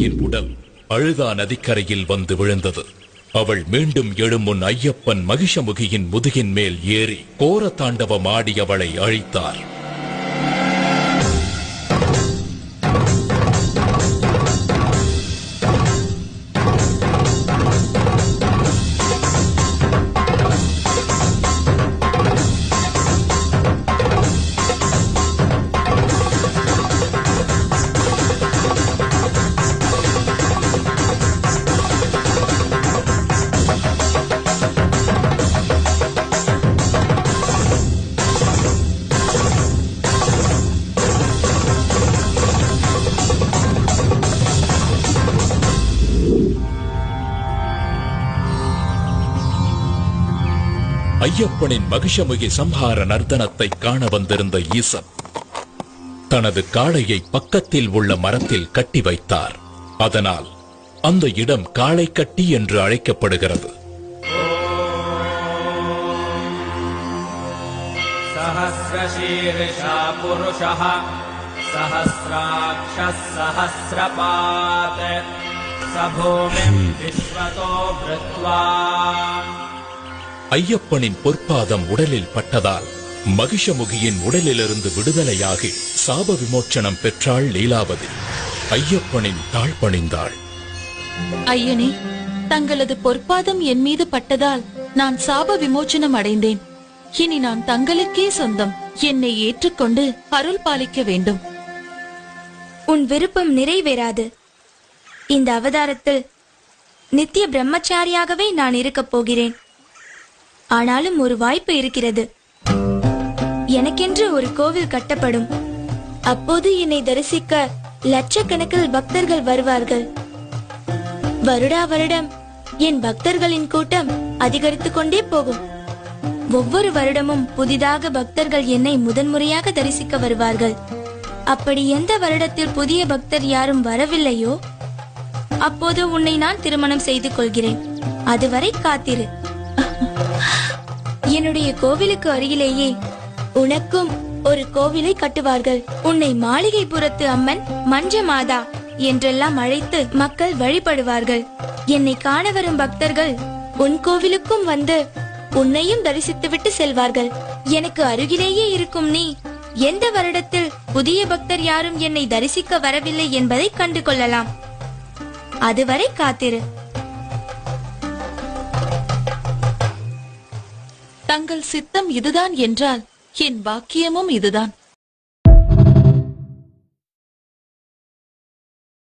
மகிஷமுகியின் உடல் அழுதா நதிக்கரையில் வந்து விழுந்தது. அவள் மீண்டும் எழும் முன் ஐயப்பன் மகிஷமுகியின் முதுகின் மேல் ஏறி கோர தாண்டவமாடி அவளை அழித்தார். ஐயப்பனின் மகிஷமுகி சம்ஹார நர்த்தனத்தை காண வந்திருந்த ஈசன் தனது காளையை பக்கத்தில் உள்ள மரத்தில் கட்டி வைத்தார். அதனால் அந்த இடம் காளை கட்டி என்று அழைக்கப்படுகிறது. சஹஸ்ரசீர்ஷா புருஷः சஹஸ்ராக்ஷः சஹஸ்ரபாத் சபூமிம் விஸ்வதோ வ்ருத்வா. ஐயப்பனின் பொற்பாதம் உடலில் பட்டதால் மகிஷமுகியின் உடலிலிருந்து விடுதலையாகி சாப விமோச்சனம் பெற்றாள் லீலாவதி. ஐயப்பனின் தாழ் பணிந்தாள். ஐயனே, தங்களது பொற்பாதம் என் மீது பட்டதால் நான் சாப விமோச்சனம் அடைந்தேன். இனி நான் தங்களுக்கே சொந்தம். என்னை ஏற்றுக்கொண்டு அருள் பாலிக்க வேண்டும். உன் விருப்பம் நிறைவேறாது. இந்த அவதாரத்தில் நித்திய பிரம்மச்சாரியாகவே நான் இருக்கப் போகிறேன். ஆனாலும் ஒரு வாய்ப்பு இருக்கிறது. எனக்கென்று ஒரு கோவில் கட்டப்படும். அப்போது என்னை தரிசிக்க லட்சக்கணக்கில் பக்தர்கள் வருவார்கள். வருடா வருடம் என் பக்தர்களின் கூட்டம் அதிகரித்துக் கொண்டே போகும். ஒவ்வொரு வருடமும் புதிதாக பக்தர்கள் என்னை முதன்முறையாக தரிசிக்க வருவார்கள். அப்படி எந்த வருடத்தில் புதிய பக்தர் யாரும் வரவில்லையோ அப்போது உன்னை நான் திருமணம் செய்து கொள்கிறேன். அதுவரை காத்திரு. என்னுடைய கோவிலுக்கு அருகிலேயே உனக்கும் ஒரு கோவிலை கட்டுவார்கள். உன்னை மாளிகைபுரத்து அம்மன் மஞ்ச மாதா என்றெல்லாம் அழைத்து மக்கள் வழிபடுவார்கள். என்னை காண வரும் பக்தர்கள் உன் கோவிலுக்கும் வந்து உன்னையும் தரிசித்துவிட்டு செல்வார்கள். எனக்கு அருகிலேயே இருக்கும் நீ எந்த வருடத்தில் புதிய பக்தர் யாரும் என்னை தரிசிக்க வரவில்லை என்பதை கண்டு கொள்ளலாம். அதுவரை காத்திரு. தங்கள் சித்தம் இதுதான் என்றால் என் பாக்கியமும் இதுதான்.